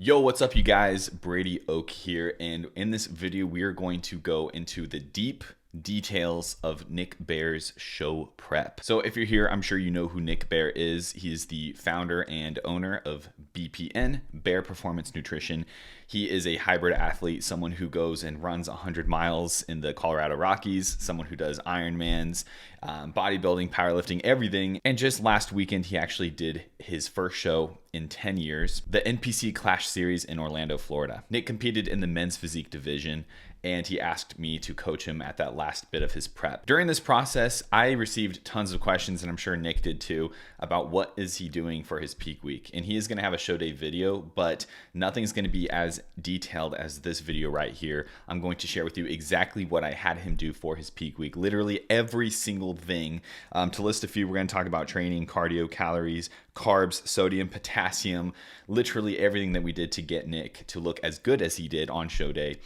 Yo, what's up you guys? Brady Oak here, and in this video we are going to go into the deep details of Nick Bare's show prep. So if you're here, I'm sure you know who Nick Bare is. He is the founder and owner of BPN, Bare Performance Nutrition. He is a hybrid athlete, someone who goes and runs 100 miles in the Colorado Rockies, someone who does Ironmans, bodybuilding, powerlifting, everything. And just last weekend, he actually did his first show in 10 years, the NPC Clash Series in Orlando, Florida. Nick competed in the men's physique division, and he asked me to coach him at that last bit of his prep. During this process, I received tons of questions, and I'm sure Nick did too, about what is he doing for his peak week. And he is gonna have a show day video, but nothing's gonna be as detailed as this video right here. I'm going to share with you exactly what I had him do for his peak week. Literally every single thing. To list a few, we're gonna talk about training, cardio, calories, carbs, sodium, potassium, literally everything that we did to get Nick to look as good as he did on show day,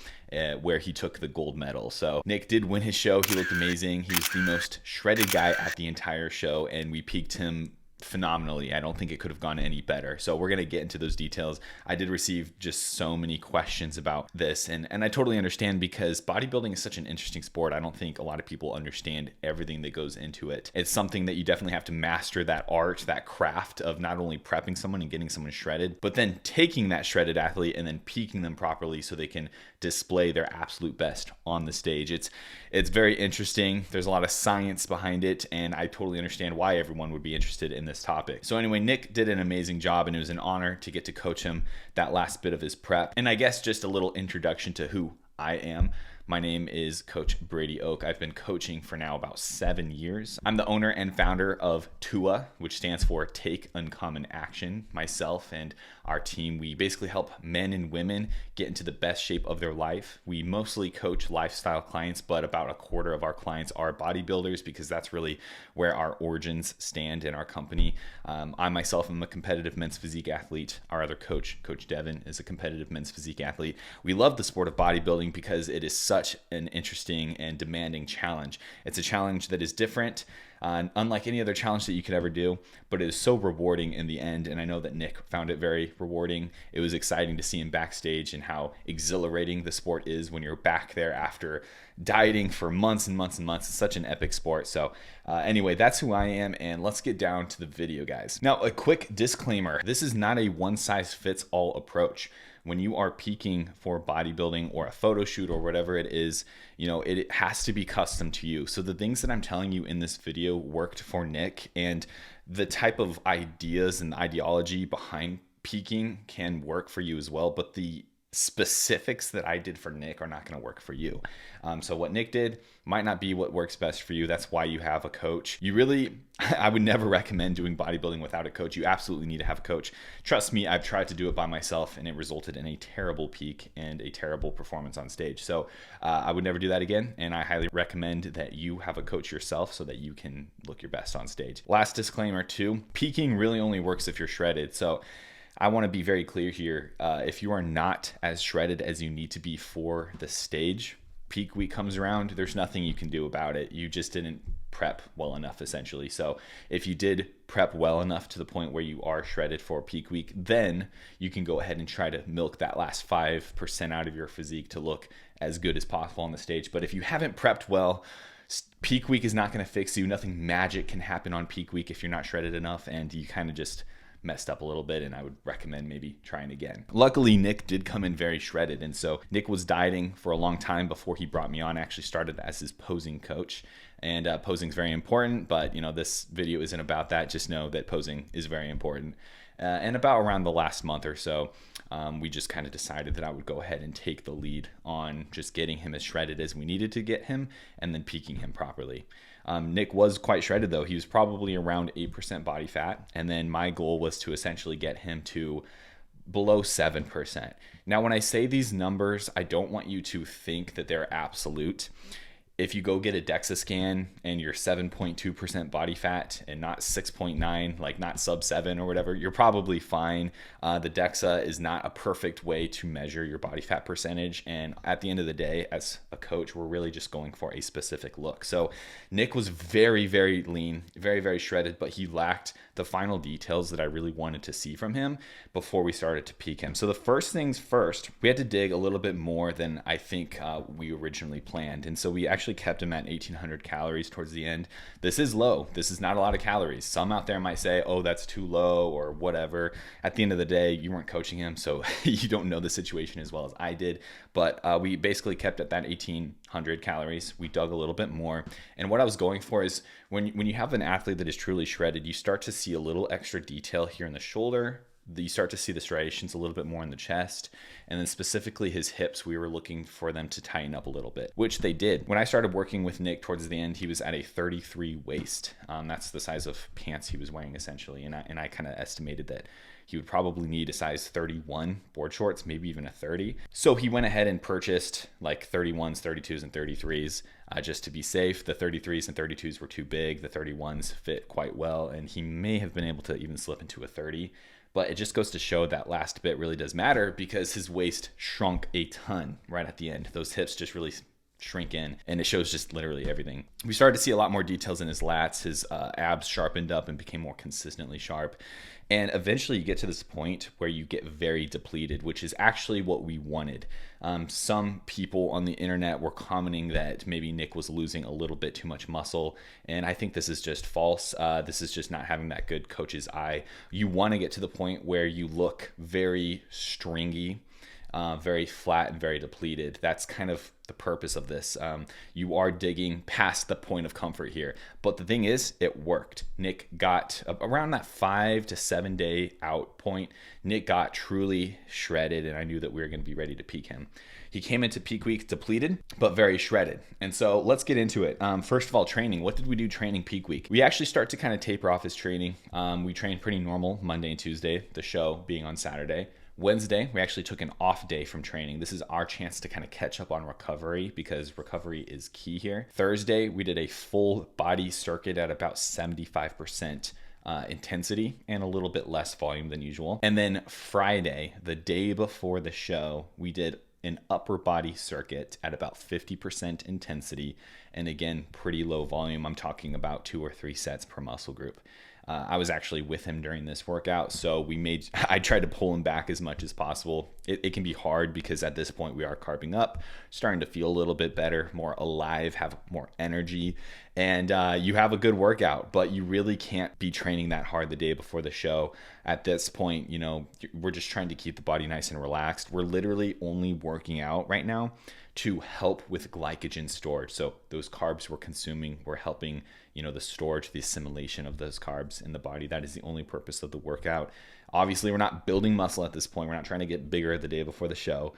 where he took the gold medal. So Nick did win his show. He looked amazing. He's the most shredded guy at the entire show, and we peaked him phenomenally. I don't think it could have gone any better. So we're going to get into those details. I did receive just so many questions about this, and I totally understand, because bodybuilding is such an interesting sport. I don't think a lot of people understand everything that goes into it. It's something that you definitely have to master, that art, that craft of not only prepping someone and getting someone shredded, but then taking that shredded athlete and then peaking them properly so they can display their absolute best on the stage. It's very interesting. There's a lot of science behind it, and I totally understand why everyone would be interested in this topic. So anyway, Nick did an amazing job, and it was an honor to get to coach him that last bit of his prep. And I guess just a little introduction to who I am. My name is Coach Brady Oak. I've been coaching for now about 7 years. I'm the owner and founder of TUA, which stands for Take Uncommon Action. Myself and our team, we basically help men and women get into the best shape of their life. We mostly coach lifestyle clients, but about a quarter of our clients are bodybuilders, because that's really where our origins stand in our company. I myself am a competitive men's physique athlete. Our other coach, Coach Devin, is a competitive men's physique athlete. We love the sport of bodybuilding because it is such an interesting and demanding challenge. It's a challenge that is different, unlike any other challenge that you could ever do, but it is so rewarding in the end. And I know that Nick found it very rewarding. It was exciting to see him backstage and how exhilarating the sport is when you're back there after dieting for months and months and months. It's such an epic sport. So anyway, that's who I am, and let's get down to the video, guys. Now, a quick disclaimer. This is not a one-size-fits-all approach. When you are peaking for bodybuilding or a photo shoot or whatever it is, it has to be custom to you. So the things that I'm telling you in this video worked for Nick, and the type of ideas and ideology behind peaking can work for you as well, but the specifics that I did for Nick are not going to work for you. So what Nick did might not be what works best for you. That's why you have a coach. I would never recommend doing bodybuilding without a coach. You absolutely need to have a coach. Trust me, I've tried to do it by myself, and it resulted in a terrible peak and a terrible performance on stage. So I would never do that again, and I highly recommend that you have a coach yourself so that you can look your best on stage. Last disclaimer too, peaking really only works if you're shredded. So I want to be very clear here. If you are not as shredded as you need to be for the stage, peak week comes around, there's nothing you can do about it. You just didn't prep well enough, essentially. So if you did prep well enough to the point where you are shredded for peak week, then you can go ahead and try to milk that last 5% out of your physique to look as good as possible on the stage. But if you haven't prepped well, peak week is not going to fix you. Nothing magic can happen on peak week if you're not shredded enough, and you kind of just messed up a little bit, and I would recommend maybe trying again. Luckily, Nick did come in very shredded, and so Nick was dieting for a long time before he brought me on. I actually started as his posing coach, and posing is very important, but this video isn't about that. Just know that posing is very important. And about around the last month or so, we just kind of decided that I would go ahead and take the lead on just getting him as shredded as we needed to get him, and then peaking him properly. Nick was quite shredded though. He was probably around 8% body fat. And then my goal was to essentially get him to below 7%. Now, when I say these numbers, I don't want you to think that they're absolute. If you go get a DEXA scan and you're 7.2% body fat and not 6.9, like not sub 7 or whatever, you're probably fine. The DEXA is not a perfect way to measure your body fat percentage. And at the end of the day, as a coach, we're really just going for a specific look. So Nick was very, very lean, very, very shredded, but he lacked the final details that I really wanted to see from him before we started to peak him. So the first things first, we had to dig a little bit more than I think we originally planned. And so we actually kept him at 1,800 calories towards the end. This is low. This is not a lot of calories. Some out there might say, oh, that's too low or whatever. At the end of the day, you weren't coaching him, so you don't know the situation as well as I did. But we basically kept at that 1,800 calories. We dug a little bit more. And what I was going for is when you have an athlete that is truly shredded, you start to see a little extra detail here in the shoulder. You start to see the striations a little bit more in the chest, and then specifically his hips, we were looking for them to tighten up a little bit, which they did. When I started working with Nick towards the end, he was at a 33 waist. That's the size of pants he was wearing essentially, and I kind of estimated that he would probably need a size 31 board shorts, maybe even a 30. So he went ahead and purchased like 31s, 32s, and 33s just to be safe. The 33s and 32s were too big. The 31s fit quite well, and he may have been able to even slip into a 30. But it just goes to show that last bit really does matter because his waist shrunk a ton right at the end. Those hips just really shrink in, and it shows just literally everything. We started to see a lot more details in his lats. His abs sharpened up and became more consistently sharp. And eventually you get to this point where you get very depleted, which is actually what we wanted. Some people on the internet were commenting that maybe Nick was losing a little bit too much muscle. And I think this is just false. This is just not having that good coach's eye. You want to get to the point where you look very stringy, very flat and very depleted. That's kind of the purpose of this. You are digging past the point of comfort here. But the thing is, it worked. Nick got around that 5 to 7 day out point. Nick got truly shredded, and I knew that we were going to be ready to peak him. He came into peak week depleted, but very shredded. And so let's get into it. First of all, training. What did we do training peak week? We actually start to kind of taper off his training. We trained pretty normal Monday and Tuesday, the show being on Saturday. Wednesday, we actually took an off day from training. This is our chance to kind of catch up on recovery because recovery is key here. Thursday, we did a full body circuit at about 75% intensity and a little bit less volume than usual. And then Friday, the day before the show, we did an upper body circuit at about 50% intensity. And again, pretty low volume. I'm talking about 2 or 3 sets per muscle group. I was actually with him during this workout, so I tried to pull him back as much as possible. It can be hard because at this point we are carbing up, starting to feel a little bit better, more alive, have more energy, and you have a good workout, but you really can't be training that hard the day before the show. At this point, we're just trying to keep the body nice and relaxed. We're literally only working out right now to help with glycogen storage. So those carbs we're consuming, we're helping, the storage, the assimilation of those carbs in the body. That is the only purpose of the workout. Obviously, we're not building muscle at this point. We're not trying to get bigger the day before the show.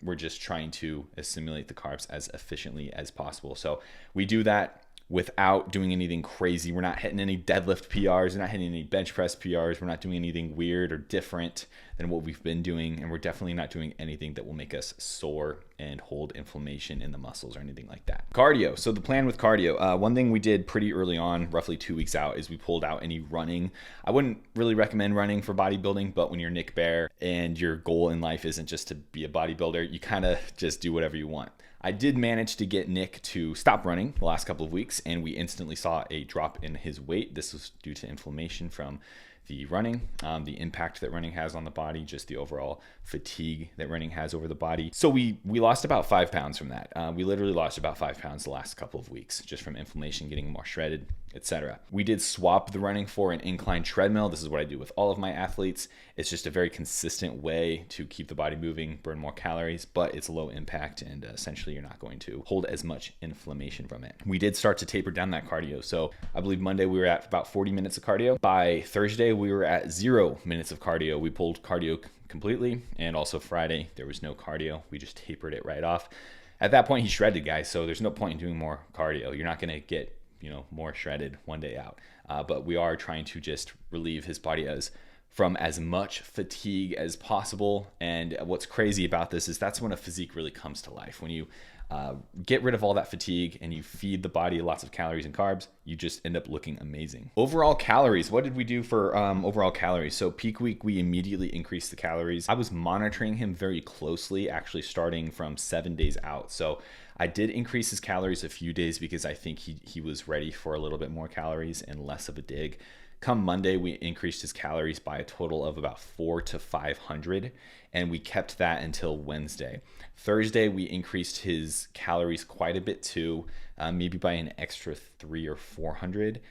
We're just trying to assimilate the carbs as efficiently as possible. So we do that without doing anything crazy. We're not hitting any deadlift PRs. We're not hitting any bench press PRs. We're not doing anything weird or different than what we've been doing. And we're definitely not doing anything that will make us sore and hold inflammation in the muscles or anything like that. Cardio. So the plan with cardio, one thing we did pretty early on, roughly 2 weeks out, is we pulled out any running. I wouldn't really recommend running for bodybuilding, but when you're Nick Bare and your goal in life isn't just to be a bodybuilder, you kind of just do whatever you want. I did manage to get Nick to stop running the last couple of weeks, and we instantly saw a drop in his weight. This was due to inflammation from the running, the impact that running has on the body, just the overall fatigue that running has over the body. So we lost about 5 pounds from that. We literally lost about 5 pounds the last couple of weeks just from inflammation, getting more shredded, etc. We did swap the running for an incline treadmill. This is what I do with all of my athletes. It's just a very consistent way to keep the body moving, burn more calories, but it's low impact, and essentially you're not going to hold as much inflammation from it. We did start to taper down that cardio. So I believe Monday we were at about 40 minutes of cardio. By Thursday, we were at 0 minutes of cardio. We pulled cardio completely, and also Friday there was no cardio. We just tapered it right off. At that point, he shredded, guys, so there's no point in doing more cardio. You're not going to get more shredded one day out, but we are trying to just relieve his body from as much fatigue as possible. And what's crazy about this is that's when a physique really comes to life. When you get rid of all that fatigue and you feed the body lots of calories and carbs, you just end up looking amazing. Overall calories. What did we do for overall calories? So peak week, we immediately increased the calories. I was monitoring him very closely, actually starting from 7 days out. So I did increase his calories a few days because I think he was ready for a little bit more calories and less of a dig. Come Monday, we increased his calories by a total of about 400 to 500, and we kept that until Wednesday. Thursday, we increased his calories quite a bit too, maybe by an extra 300 or 400.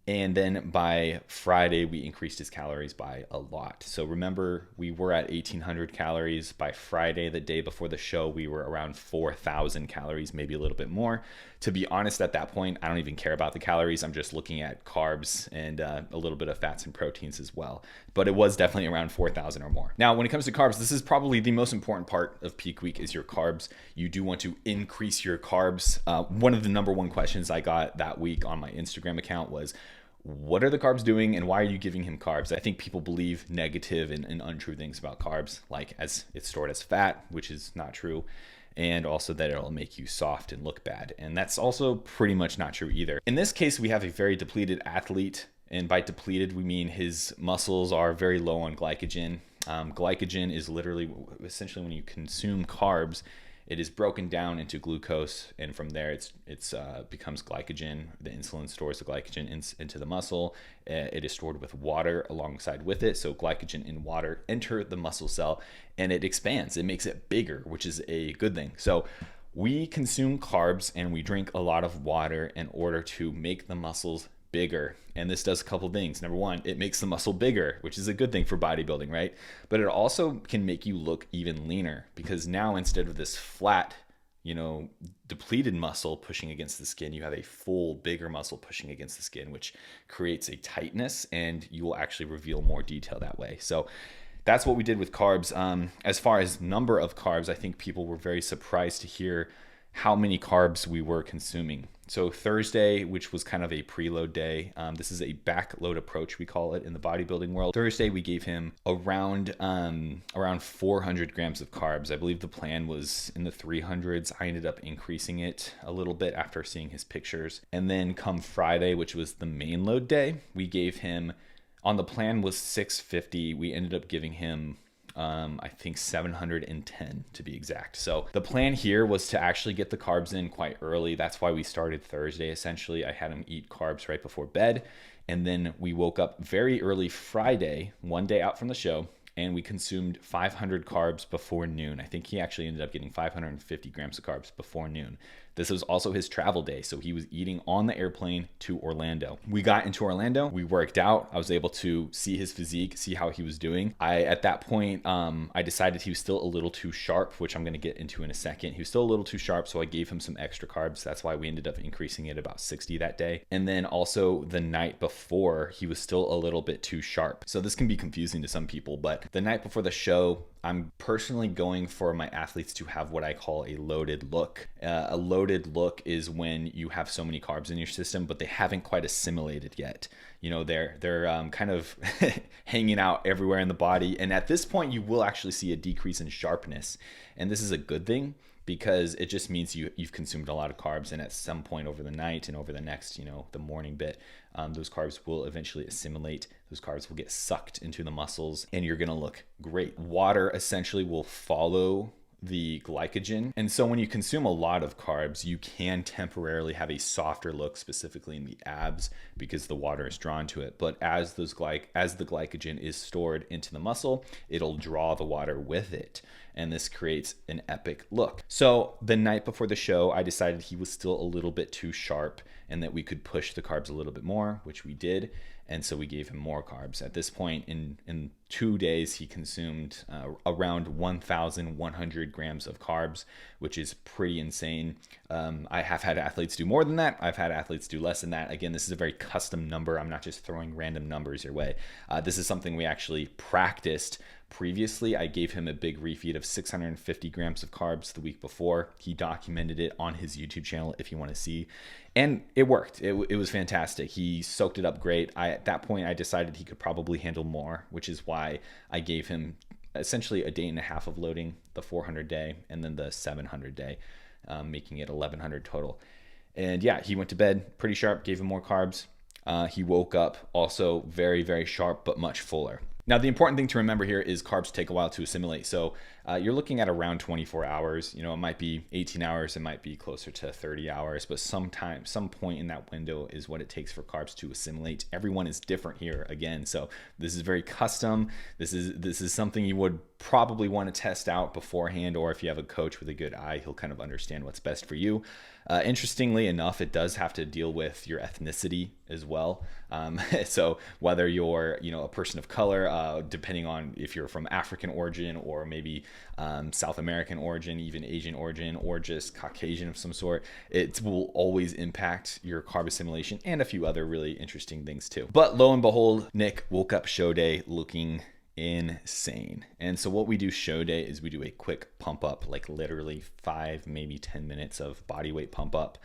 And then by Friday, we increased his calories by a lot. So remember, we were at 1,800 calories. By Friday, the day before the show, we were around 4,000 calories, maybe a little bit more. To be honest, at that point, I don't even care about the calories. I'm just looking at carbs and a little bit of fats and proteins as well. But it was definitely around 4,000 or more. Now, when it comes to carbs, this is probably the most important part of peak week is your carbs. You do want to increase your carbs. One of the number one questions I got that week on my Instagram account was, what are the carbs doing and why are you giving him carbs? I think people believe negative and untrue things about carbs, like as it's stored as fat, which is not true, and also that it'll make you soft and look bad. And that's also pretty much not true either. In this case, we have a very depleted athlete, and by depleted, we mean his muscles are very low on glycogen. Glycogen is literally, essentially when you consume carbs, it is broken down into glucose, and from there it's becomes glycogen. The insulin stores the glycogen into the muscle. It is stored with water alongside with it. So glycogen and water enter the muscle cell, and it expands. It makes it bigger, which is a good thing. So we consume carbs and we drink a lot of water in order to make the muscles bigger. And this does a couple things. Number one, it makes the muscle bigger, which is a good thing for bodybuilding, right? But it also can make you look even leaner, because now instead of this flat, depleted muscle pushing against the skin, you have a full, bigger muscle pushing against the skin, which creates a tightness, and you will actually reveal more detail that way. So that's what we did with carbs. As far as number of carbs, I think people were very surprised to hear how many carbs we were consuming. So Thursday, which was kind of a preload day, this is a backload approach, we call it in the bodybuilding world. Thursday, we gave him around 400 grams of carbs. I believe the plan was in the 300s. I ended up increasing it a little bit after seeing his pictures. And then come Friday, which was the main load day, we gave him, on the plan was 650. We ended up giving him I think 710 to be exact. So the plan here was to actually get the carbs in quite early. That's why we started Thursday. Essentially, I had him eat carbs right before bed. And then we woke up very early Friday, one day out from the show, and we consumed 500 carbs before noon. I think he actually ended up getting 550 grams of carbs before noon. This was also his travel day, so he was eating on the airplane to Orlando. We got into Orlando, we worked out. I was able to see his physique, see how he was doing. At that point, I decided he was still a little too sharp, which I'm gonna get into in a second. He was still a little too sharp, so I gave him some extra carbs. That's why we ended up increasing it about 60 that day. And then also the night before, he was still a little bit too sharp. So this can be confusing to some people, but the night before the show, I'm personally going for my athletes to have what I call a loaded look. A loaded look is when you have so many carbs in your system, but they haven't quite assimilated yet. They're kind of hanging out everywhere in the body. And at this point, you will actually see a decrease in sharpness. And this is a good thing, because it just means you've consumed a lot of carbs, and at some point over the night and over the next, the morning bit, those carbs will eventually assimilate. Those carbs will get sucked into the muscles, and you're gonna look great. Water essentially will follow the glycogen. And so when you consume a lot of carbs, you can temporarily have a softer look, specifically in the abs, because the water is drawn to it. But as the glycogen is stored into the muscle, it'll draw the water with it. And this creates an epic look. So the night before the show, I decided he was still a little bit too sharp and that we could push the carbs a little bit more, which we did. And so we gave him more carbs. At this point, in 2 days, he consumed around 1,100 grams of carbs, which is pretty insane. I have had athletes do more than that. I've had athletes do less than that. Again, this is a very custom number. I'm not just throwing random numbers your way. This is something we actually practiced previously. I gave him a big refeed of 650 grams of carbs the week before. He documented it on his YouTube channel if you want to see. And it worked. It was fantastic. He soaked it up great. At that point, I decided he could probably handle more, which is why I gave him essentially a day and a half of loading, the 400 day and then the 700 day, making it 1,100 total. And yeah, he went to bed pretty sharp, gave him more carbs. He woke up also very, very sharp, but much fuller. Now, the important thing to remember here is carbs take a while to assimilate. So you're looking at around 24 hours. It might be 18 hours, it might be closer to 30 hours, but some point in that window is what it takes for carbs to assimilate. Everyone is different here again. So this is very custom. This is something you would probably want to test out beforehand, or if you have a coach with a good eye, he'll kind of understand what's best for you. Interestingly enough, it does have to deal with your ethnicity as well. So whether you're, a person of color, depending on if you're from African origin or maybe South American origin, even Asian origin, or just Caucasian of some sort, it will always impact your carb assimilation and a few other really interesting things too. But lo and behold, Nick woke up show day looking insane. And so what we do show day is we do a quick pump up, like literally 5, maybe 10 minutes of body weight pump up,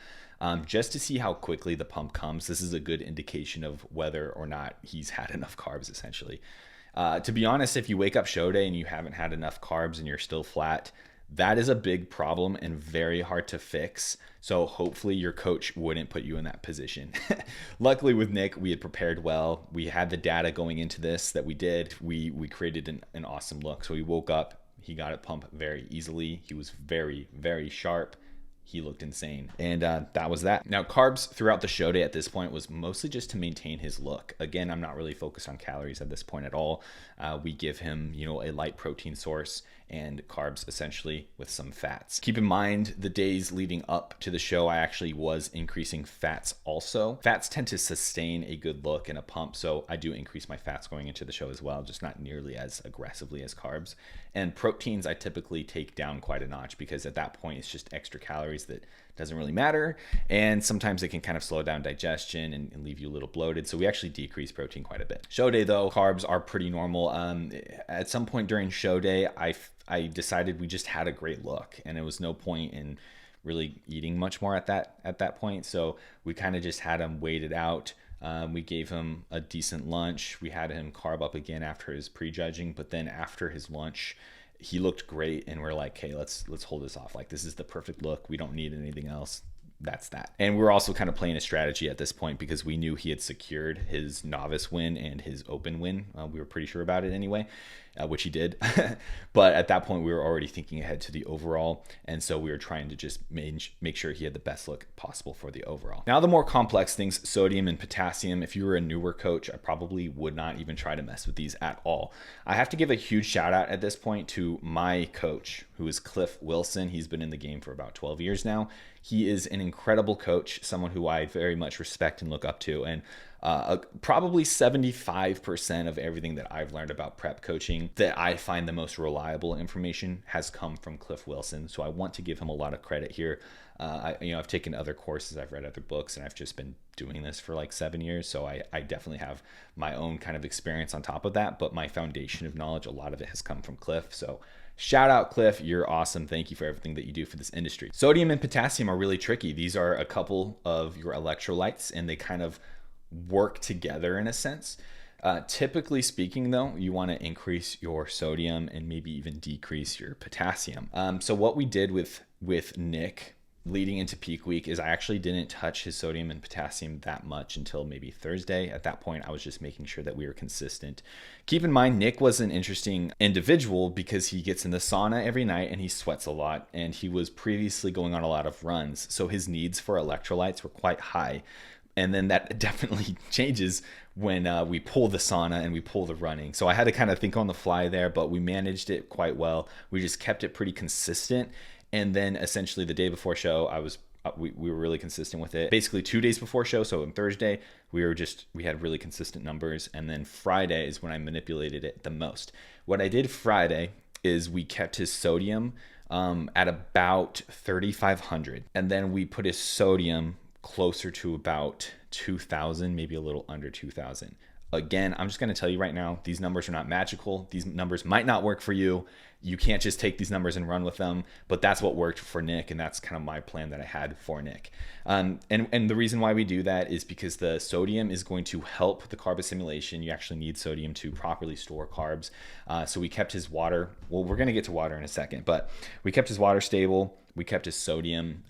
just to see how quickly the pump comes. This is a good indication of whether or not he's had enough carbs, essentially. To be honest, if you wake up show day and you haven't had enough carbs and you're still flat, that is a big problem and very hard to fix. So hopefully your coach wouldn't put you in that position. Luckily with Nick, we had prepared well. We had the data going into this that we did. We created an awesome look. So he woke up, he got it pumped very easily. He was very, very sharp. He looked insane. And that was that. Now, carbs throughout the show day at this point was mostly just to maintain his look. Again, I'm not really focused on calories at this point at all. We give him, a light protein source and carbs essentially with some fats. Keep in mind the days leading up to the show, I actually was increasing fats also. Fats tend to sustain a good look and a pump, so I do increase my fats going into the show as well, just not nearly as aggressively as carbs. And proteins I typically take down quite a notch because at that point it's just extra calories that doesn't really matter, and sometimes it can kind of slow down digestion and leave you a little bloated, so we actually decrease protein quite a bit. Show day though, carbs are pretty normal. At some point during show day, I decided we just had a great look and it was no point in really eating much more at that point, so we kind of just had him wait it out. We gave him a decent lunch. We had him carb up again after his prejudging, but then after his lunch he looked great and we're like, hey, let's hold this off. Like, this is the perfect look. We don't need anything else. That's that. And we're also kind of playing a strategy at this point because we knew he had secured his novice win and his open win. We were pretty sure about it anyway, which he did. But at that point, we were already thinking ahead to the overall. And so we were trying to just make sure he had the best look possible for the overall. Now, the more complex things, sodium and potassium. If you were a newer coach, I probably would not even try to mess with these at all. I have to give a huge shout out at this point to my coach, who is Cliff Wilson. He's been in the game for about 12 years now. He is an incredible coach, someone who I very much respect and look up to. And probably 75% of everything that I've learned about prep coaching that I find the most reliable information has come from Cliff Wilson. So I want to give him a lot of credit here. I've taken other courses, I've read other books, and I've just been doing this for like 7 years. So I definitely have my own kind of experience on top of that. But my foundation of knowledge, a lot of it has come from Cliff. So shout out, Cliff. You're awesome. Thank you for everything that you do for this industry. Sodium and potassium are really tricky. These are a couple of your electrolytes, and they kind of work together in a sense. Typically speaking, though, you want to increase your sodium and maybe even decrease your potassium. So what we did with Nick leading into peak week is I actually didn't touch his sodium and potassium that much until maybe Thursday. At that point, I was just making sure that we were consistent. Keep in mind, Nick was an interesting individual because he gets in the sauna every night and he sweats a lot, and he was previously going on a lot of runs. So his needs for electrolytes were quite high. And then that definitely changes when we pull the sauna and we pull the running. So I had to kind of think on the fly there, but we managed it quite well. We just kept it pretty consistent. And then essentially the day before show, we were really consistent with it. Basically 2 days before show, so on Thursday, we had really consistent numbers. And then Friday is when I manipulated it the most. What I did Friday is we kept his sodium at about 3,500. And then we put his sodium closer to about 2,000, maybe a little under 2,000. Again, I'm just going to tell you right now, these numbers are not magical. These numbers might not work for you. You can't just take these numbers and run with them, but that's what worked for Nick, and that's kind of my plan that I had for Nick. And the reason why we do that is because the sodium is going to help the carb assimilation. You actually need sodium to properly store carbs. So we kept his water. Well, we're going to get to water in a second, but we kept his water stable. We kept his sodium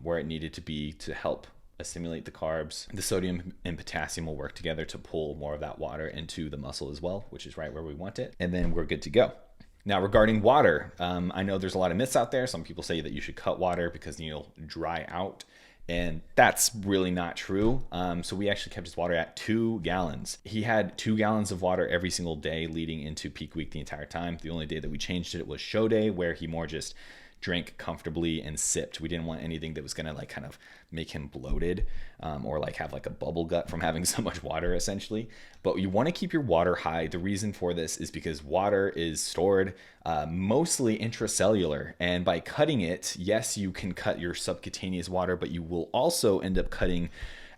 where it needed to be to help assimilate the carbs. The sodium and potassium will work together to pull more of that water into the muscle as well, which is right where we want it. And then we're good to go. Now, regarding water, I know there's a lot of myths out there. Some people say that you should cut water because you'll dry out. And that's really not true. So we actually kept his water at 2 gallons. He had 2 gallons of water every single day leading into peak week the entire time. The only day that we changed it was show day, where he more just drank comfortably and sipped. We didn't want anything that was gonna like kind of make him bloated or like have like a bubble gut from having so much water essentially. But you want to keep your water high. The reason for this is because water is stored mostly intracellular, and by cutting it, yes, you can cut your subcutaneous water, but you will also end up cutting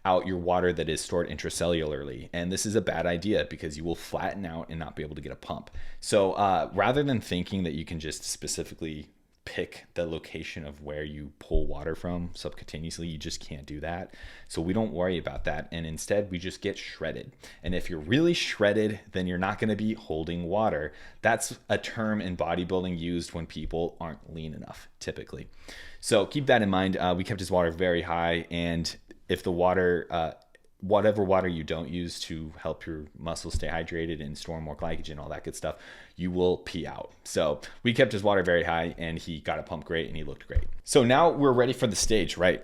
out your water that is stored intracellularly. And this is a bad idea because you will flatten out and not be able to get a pump. So rather than thinking that you can just specifically pick the location of where you pull water from subcutaneously, you just can't do that. So we don't worry about that, and instead we just get shredded. And if you're really shredded, then you're not going to be holding water. That's a term in bodybuilding used when people aren't lean enough typically. So keep that in mind. We kept his water very high, and if the water whatever water you don't use to help your muscles stay hydrated and store more glycogen, all that good stuff, you will pee out. So we kept his water very high, and he got a pump great and he looked great. So now we're ready for the stage, right?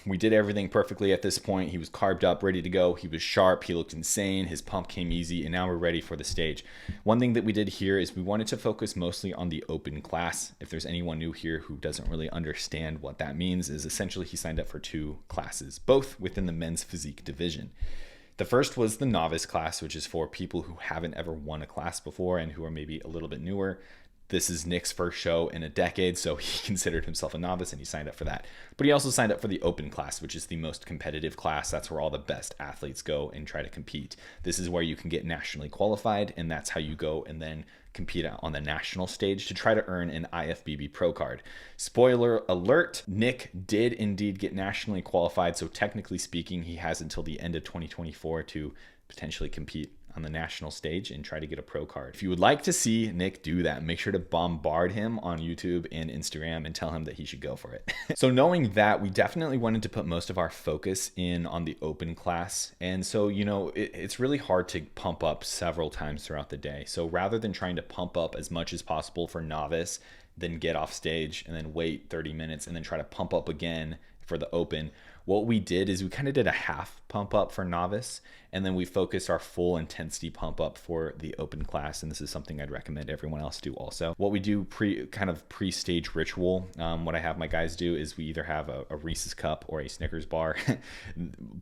We did everything perfectly at this point. He was carved up, ready to go. He was sharp. He looked insane. His pump came easy, and now we're ready for the stage. One thing that we did here is we wanted to focus mostly on the open class. If there's anyone new here who doesn't really understand what that means, is essentially he signed up for 2 classes, both within the men's physique division. The first was the novice class, which is for people who haven't ever won a class before and who are maybe a little bit newer. This is Nick's first show in a decade, so he considered himself a novice and he signed up for that. But he also signed up for the open class, which is the most competitive class. That's where all the best athletes go and try to compete. This is where you can get nationally qualified, and that's how you go and then compete on the national stage to try to earn an IFBB Pro card. Spoiler alert, Nick did indeed get nationally qualified, so technically speaking, he has until the end of 2024 to potentially compete on the national stage and try to get a pro card. If you would like to see Nick do that, make sure to bombard him on YouTube and Instagram and tell him that he should go for it. So knowing that, we definitely wanted to put most of our focus in on the open class. And so, you know, it's really hard to pump up several times throughout the day. So rather than trying to pump up as much as possible for novice, then get off stage and then wait 30 minutes and then try to pump up again for the open, what we did is we kind of did a half pump up for novice, and then we focused our full intensity pump up for the open class. And this is something I'd recommend everyone else do also. What we do pre-stage ritual, what I have my guys do is we either have a Reese's cup or a Snickers bar,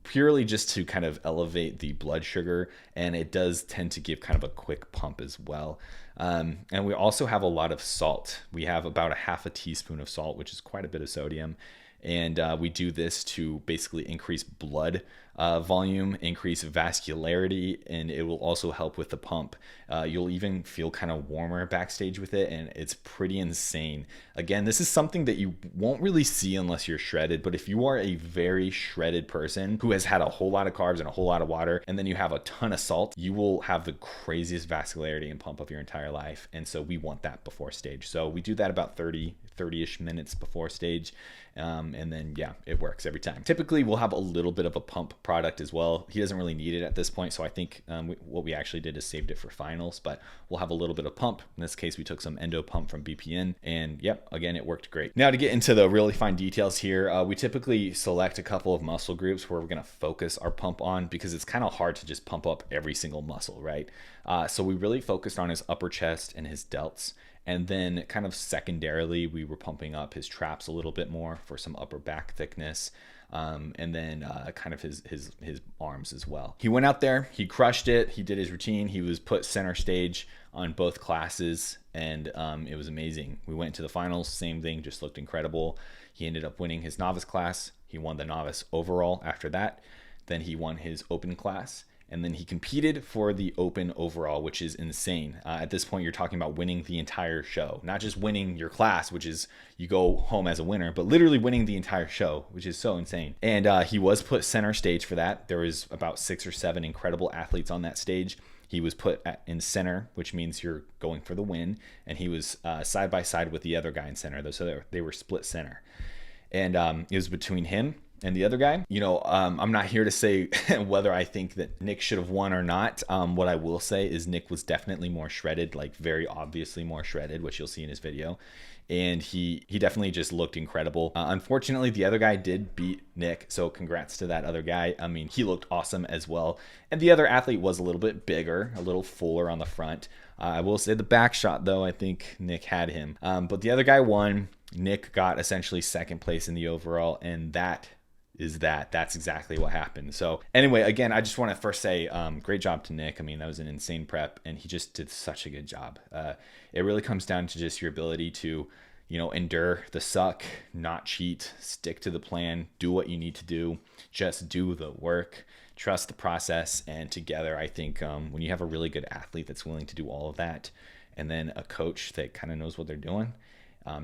purely just to kind of elevate the blood sugar, and it does tend to give kind of a quick pump as well. And we also have a lot of salt. We have about a half a teaspoon of salt, which is quite a bit of sodium. And we do this to basically increase blood volume, increase vascularity, and it will also help with the pump. You'll even feel kind of warmer backstage with it, and it's pretty insane. Again, this is something that you won't really see unless you're shredded, but if you are a very shredded person who has had a whole lot of carbs and a whole lot of water, and then you have a ton of salt, you will have the craziest vascularity and pump of your entire life. And so we want that before stage. So we do that about 30-ish minutes before stage. And then, yeah, it works every time. Typically, we'll have a little bit of a pump product as well. He doesn't really need it at this point, so I think what we actually did is saved it for finals, but we'll have a little bit of pump. In this case, we took some endo pump from BPN, and yep, again, it worked great. Now, to get into the really fine details here, we typically select a couple of muscle groups where we're going to focus our pump on, because it's kind of hard to just pump up every single muscle, right? So we really focused on his upper chest and his delts. And then kind of secondarily, we were pumping up his traps a little bit more for some upper back thickness. And then kind of his arms as well. He went out there, he crushed it, he did his routine, he was put center stage on both classes, and it was amazing. We went to the finals, same thing, just looked incredible. He ended up winning his novice class. He won the novice overall after that. Then he won his open class. And then he competed for the open overall, which is insane. At this point, you're talking about winning the entire show, not just winning your class, which is you go home as a winner, but literally winning the entire show, which is so insane. And he was put center stage for that. There was about 6 or 7 incredible athletes on that stage. He was put in center, which means you're going for the win. And he was side by side with the other guy in center, so they were split center. And it was between him And the other guy, you know, I'm not here to say whether I think that Nick should have won or not. What I will say is Nick was definitely more shredded, like very obviously more shredded, which you'll see in his video. And he definitely just looked incredible. Unfortunately, the other guy did beat Nick, so congrats to that other guy. I mean, he looked awesome as well. And the other athlete was a little bit bigger, a little fuller on the front. I will say the back shot, though, I think Nick had him. But the other guy won. Nick got essentially second place in the overall, and that's exactly what happened. So anyway, again, I just want to first say great job to Nick. I mean, that was an insane prep, and he just did such a good job. It really comes down to just your ability to, you know, endure the suck, not cheat, stick to the plan, do what you need to do, just do the work, trust the process. And together, I think when you have a really good athlete that's willing to do all of that, and then a coach that kind of knows what they're doing,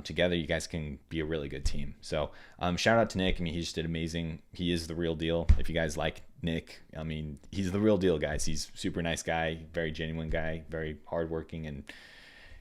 together you guys can be a really good team. So shout out to Nick. I mean, he just did amazing. He is the real deal. If you guys like Nick, I mean, he's the real deal, guys. He's a super nice guy, very genuine guy, very hardworking, and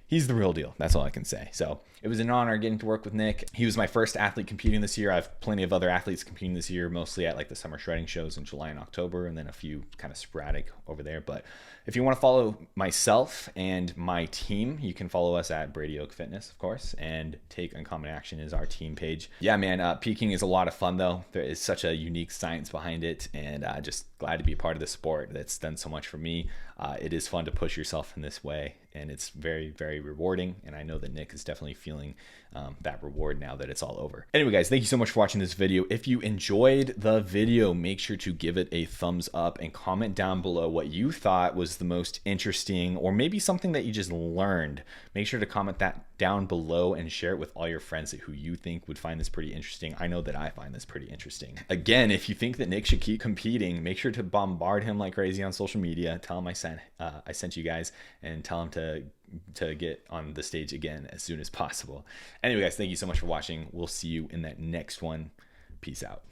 he's the real deal. That's all I can say. So it was an honor getting to work with Nick. He was my first athlete competing this year. I have plenty of other athletes competing this year, mostly at like the summer shredding shows in July and October, and then a few kind of sporadic over there. But if you want to follow myself and my team, you can follow us at Brady Oak Fitness, of course, and Take Uncommon Action is our team page. Yeah, man, peaking is a lot of fun, though. There is such a unique science behind it, and just glad to be a part of the sport that's done so much for me. It is fun to push yourself in this way, and it's very, very rewarding, and I know that Nick is definitely feeling that reward now that it's all over. Anyway, guys, thank you so much for watching this video. If you enjoyed the video, make sure to give it a thumbs up and comment down below what you thought was the most interesting, or maybe something that you just learned. Make sure to comment that down below and share it with all your friends who you think would find this pretty interesting. I know that I find this pretty interesting. Again, if you think that Nick should keep competing, make sure to bombard him like crazy on social media. Tell him I sent you guys, and tell him to get on the stage again as soon as possible. Anyway, guys, thank you so much for watching. We'll see you in that next one. Peace out.